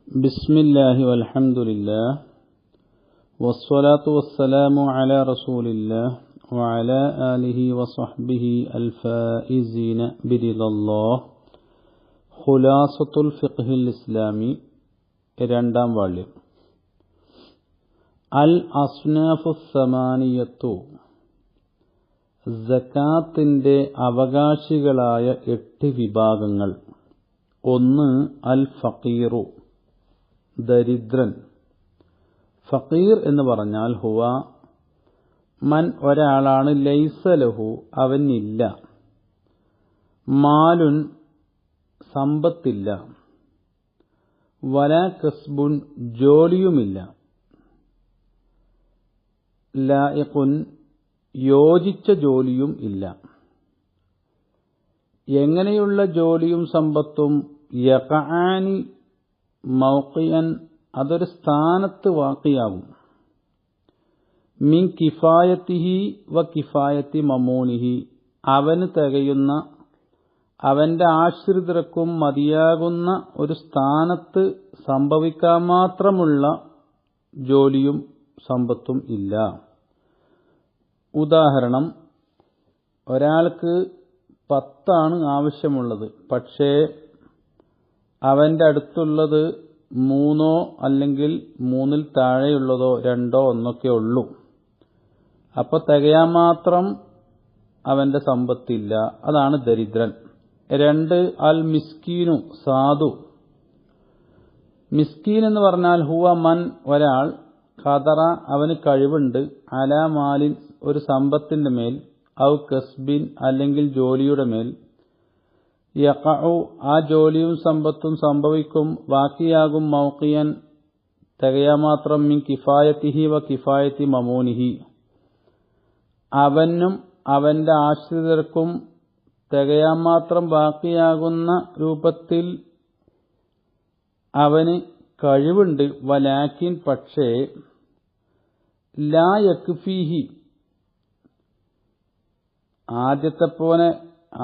ബിസ്മില്ലാഹി വൽഹംദുലില്ലാഹ് വസ്സലാത്തു വസ്സലാമു അലാ റസൂലില്ലാഹ് വഅലാ ആലിഹി വസഹ്ബിഹി അൽഫായിസീന ബിറിദല്ലാഹ്. ഖുലാസത്തുൽ ഫിഖ്ഹിൽ ഇസ്ലാമി, രണ്ടാം വാള്യം. അൽ അസ്നാഫു സമാനിയത്തു, സകാത്തിന്റെ അവകാശികളായ 8 വിഭാഗങ്ങൾ. 1. അൽ ഫഖീറു, ദരിദ്രൻ. ഫഖീർ എന്ന് പറഞ്ഞാൽ ഹുവ മൻ, ഒരാളാണ്, ലൈസ ലഹു, അവനില്ല, മാലുൻ, സമ്പത്തില്ല, വലാ കസ്ബുൻ, ജോലിയുമില്ല, ലായിഖുൻ, യോജിച്ച ജോലിയും ഇല്ല. എങ്ങനെയുള്ള ജോലിയും സമ്പത്തും? യഖആനി മൗഖിയൻ, അതൊരു സ്ഥാനത്ത് വാക്കിയാകും. മിൻ കിഫായത്തിഹി വ കിഫായത്തി മമൂനിഹി, അവന് തികയുന്ന, അവന്റെ ആശ്രിതർക്കും മതിയാകുന്ന ഒരു സ്ഥാനത്ത് സംഭവിക്കാൻ മാത്രമുള്ള ജോലിയും സമ്പത്തും ഇല്ല. ഉദാഹരണം, ഒരാൾക്ക് 10 ആവശ്യമുള്ളത്, പക്ഷേ അവന്റെ അടുത്തുള്ളത് 3 അല്ലെങ്കിൽ 3-ൽ താഴെയുള്ളതോ 2 1 ഉള്ളൂ. അപ്പോൾ തികയാൻ മാത്രം അവന്റെ സമ്പത്തില്ല. അതാണ് ദരിദ്രൻ. 2. അൽ മിസ്കീനു, സാധു. മിസ്കീൻ എന്ന് പറഞ്ഞാൽ ഹുവ മൻ, ഒരാൾ, ഖദറ, അവന് കഴിവുണ്ട്, അലാ മാലിൻ, ഒരു സമ്പത്തിന്റെ മേൽ, ഔ കസ്ബിൻ, അല്ലെങ്കിൽ ജോലിയുടെ മേൽ, യഖഉ, ആ ജോലിയും സമ്പത്തും സംഭവിക്കും, ബാക്കിയാകും, മൗഖിയൻ, തികയാ മാത്രം, മിൻ കിഫായത്തിഹി വ കിഫായത്തി മമൂനിഹി, അവനും അവന്റെ ആശ്രിതർക്കും തികയാ മാത്രം ബാക്കിയാകുന്ന രൂപത്തിൽ അവന് കഴിവുണ്ട്. വലാക്കിൻ, പക്ഷേ, ലാ യക്ഫീഹി,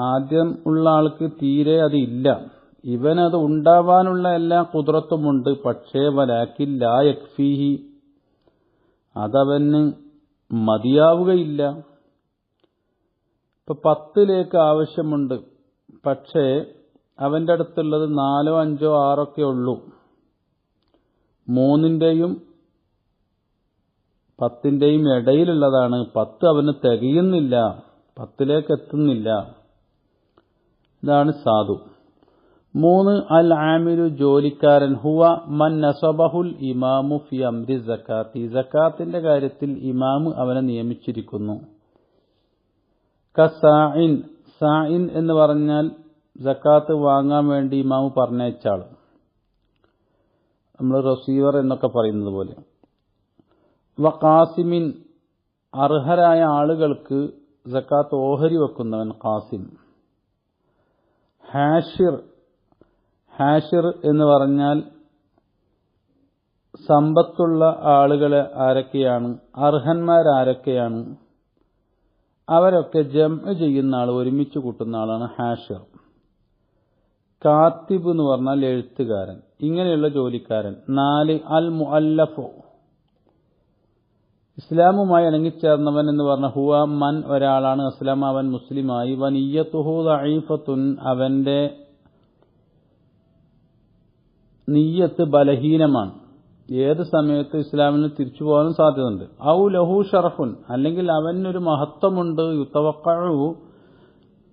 ആദ്യം ഉള്ള ആൾക്ക് തീരെ അതില്ല, ഇവനത് ഉണ്ടാവാനുള്ള എല്ലാ ഖുദ്റത്തുമുണ്ട്, പക്ഷേ വലാക്കിൻ ലാ യക്ഫീഹി, അതവന് മതിയാവുകയില്ല. ഇപ്പൊ 10 ആവശ്യമുണ്ട്, പക്ഷേ അവന്റെ അടുത്തുള്ളത് 4 5 6 ഉള്ളൂ. 3-ന്റെയും 10-ന്റെയും ഇടയിലുള്ളതാണ്. 10 അവന് തികയുന്നില്ല, 10 എത്തുന്നില്ല. ഇതാണ് സാധു. 3. അൽ ആമിലു, ജോലിക്കാരൻ. ഹുവ മൻ നസബഹുൽ ഇമാമു ഫി അംരി സക്കാത്തി, സക്കാത്തിന്റെ കാര്യത്തിൽ ഇമാമ് അവനെ നിയമിച്ചിരിക്കുന്നു. കസാഇൻ, സാഇൻ എന്ന് പറഞ്ഞാൽ സക്കാത്ത് വാങ്ങാൻ വേണ്ടി ഇമാമ് പറഞ്ഞയച്ചാൾ, നമ്മൾ റസീവർ എന്നൊക്കെ പറയുന്നത് പോലെ. വഖാസിമിൻ, അർഹരായ ആളുകൾക്ക് സക്കാത്ത് ഓഹരി വെക്കുന്നവൻ, ഖാസിം. ഹാഷിർ, ഹാഷിർ എന്ന് പറഞ്ഞാൽ സമ്പത്തുള്ള ആളുകൾ ആരൊക്കെയാണ്, അർഹന്മാരാരൊക്കെയാണ്, അവരൊക്കെ ജംഅ് ചെയ്യുന്ന ആൾ, ഒരുമിച്ച് കൂട്ടുന്ന ആളാണ് ഹാഷിർ. കാത്തിബ് എന്ന് പറഞ്ഞാൽ എഴുത്തുകാരൻ. ഇങ്ങനെയുള്ള ജോലിക്കാരൻ. 4. അൽ മുഅല്ലഫു, ഇസ്ലാമുമായി ഇണങ്ങിച്ചേർന്നവൻ എന്ന് പറഞ്ഞ ഹുവ മൻ, ഒരാളാണ്, അസ്ലാം, അവൻ മുസ്ലിമായി, വനിയ്യത്തുഹു ദഈഫത്തുൻ, അവന്റെ നിയ്യത്ത് ബലഹീനമാണ്, ഏത് സമയത്ത് ഇസ്ലാമിന് തിരിച്ചു പോകാനും സാധ്യതയുണ്ട്. ഔ ലഹു ഷറഫുൻ, അല്ലെങ്കിൽ അവനൊരു മഹത്വമുണ്ട്, യുതവഖഉ,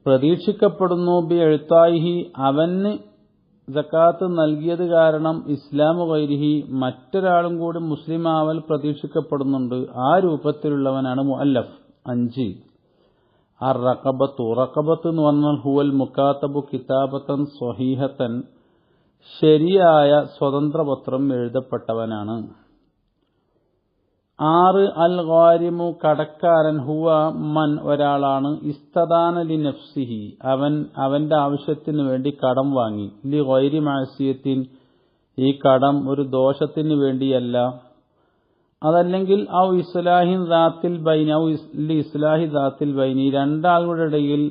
പ്രതീക്ഷിക്കപ്പെടുന്നു, ബി ഇഅ്താഇഹി, അവന് സക്കാത്ത് നൽകിയത് കാരണം ഇസ്ലാമു ഗൈരിഹി, മറ്റൊരാളും കൂടി മുസ്ലിം ആവൽ പ്രതീക്ഷിക്കപ്പെടുന്നുണ്ട്. ആ രൂപത്തിലുള്ളവനാണ് മുഅല്ലഫ്. 5. അർ റഖബത്തു, റഖബത്ത് എന്ന് പറഞ്ഞാൽ ഹുവൽ മുകാതബു കിതാബത്തൻ സ്വഹീഹത്തൻ, ശരിയായ സ്വതന്ത്രപത്രം എഴുതപ്പെട്ടവനാണ്. 6. അൽ ഗാരിമു, കടക്കാരൻ. ഹുവ മൻ, ഒരാളാണ്, ഇസ്തദാന ലി നഫ്സിഹി, അവന്റെ ആവശ്യത്തിന് വേണ്ടി കടം വാങ്ങി, ലി ഗൈരി മഅസിയത്തിൻ, ഈ കടം ഒരു ദോഷത്തിന് വേണ്ടിയല്ല, അതല്ലെങ്കിൽ ഔ ഇസ്ലാഹി ദാത്തിൽ ബൈനി, ഔ ലി ഇസ്ലാഹി ദാത്തിൽ ബൈനി, രണ്ടാളുടെ ഇടയിൽ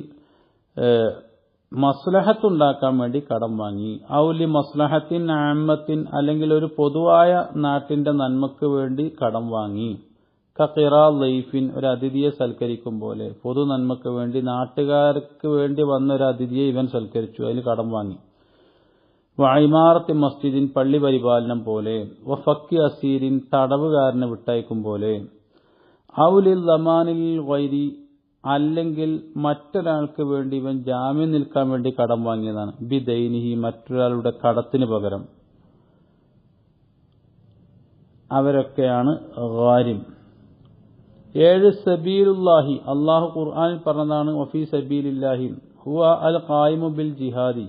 മസ്ലഹത്തുണ്ടാക്കാൻ വേണ്ടി കടം വാങ്ങി. ഔലി മസ്ലഹത്തിൻ ആമ്മത്തിൻ, അല്ലെങ്കിൽ ഒരു പൊതുവായ നാട്ടിന്റെ നന്മക്ക് വേണ്ടി കടം വാങ്ങി. കഖിറാ ലൈഫിൻ, ഒരു അതിഥിയെ സൽക്കരിക്കും പോലെ, പൊതു നന്മക്ക് വേണ്ടി നാട്ടുകാർക്ക് വേണ്ടി വന്ന ഒരു അതിഥിയെ ഇവൻ സൽക്കരിച്ചു, അതിന് കടം വാങ്ങി. വഇമാറത്തി മസ്ജിദിൻ, പള്ളി പരിപാലനം പോലെ. വഫക്കി അസീരിൻ, തടവുകാരനെ വിട്ടയക്കും പോലെ. ഔലിൽ ദമാനിൽ ഗൈരി, അല്ലെങ്കിൽ മറ്റൊരാൾക്ക് വേണ്ടി ഇവൻ ജാമ്യം നിൽക്കാൻ വേണ്ടി കടം വാങ്ങിയതാണ്. ബിദൈനിഹി, മറ്റൊരാളുടെ കടത്തിന് പകരം. അവരൊക്കെയാണ് ഗാരിം. 7 സബീലുല്ലാഹി, അള്ളാഹു ഖുർആനിൽ പറഞ്ഞതാണ്. വഫീ സബീലില്ലാഹി ഹുവ അൽ ഖായിമു ബിൽ ജിഹാദി,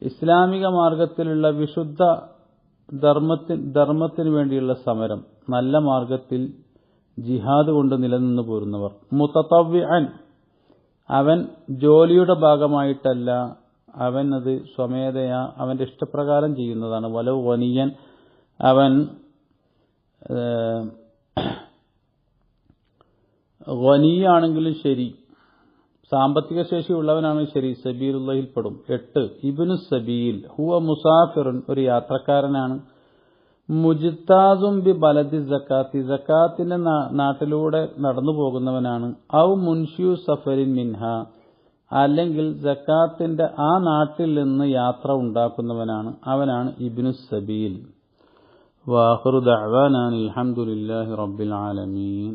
ഇസ്ലാമിക മാർഗത്തിലുള്ള വിശുദ്ധ ധർമ്മത്തിന് വേണ്ടിയുള്ള സമരം, നല്ല മാർഗത്തിൽ ജിഹാദ് കൊണ്ട് നിലനിന്നു പോരുന്നവർ. മുതതവ്വിഅൻ, അവൻ ജോലിയുടെ ഭാഗമായിട്ടല്ല, അവൻ അത് സ്വമേധയാ അവന്റെ ഇഷ്ടപ്രകാരം ചെയ്യുന്നതാണ്. വലൗ ഗനിയൻ, അവൻ ഗനിയാണെങ്കിലും ശരി, സാമ്പത്തിക ശേഷി ഉള്ളവനാണെങ്കിൽ ശരി, സബീലുള്ളാഹിൽപ്പെടും. 8 ഇബ്നു സബീൽ ഹുവ മുസാഫിറുൻ, ഒരു യാത്രക്കാരനാണ്. മുജ്താസും ബി ബലദി സക്കാത്തി, സക്കാത്തിന്റെ നാട്ടിലൂടെ നടന്നു പോകുന്നവനാണ്. ഔ മുൻഷിയു സഫരിൻ മിൻഹ, അല്ലെങ്കിൽ സക്കാത്തിന്റെ ആ നാട്ടിൽ നിന്ന് യാത്ര ഉണ്ടാക്കുന്നവനാണ്, അവനാണ് ഇബ്നു സബീൽ. വാഖിറു ദഅവാനാ അൽഹംദുലില്ലാഹി റബ്ബിൽ ആലമീൻ.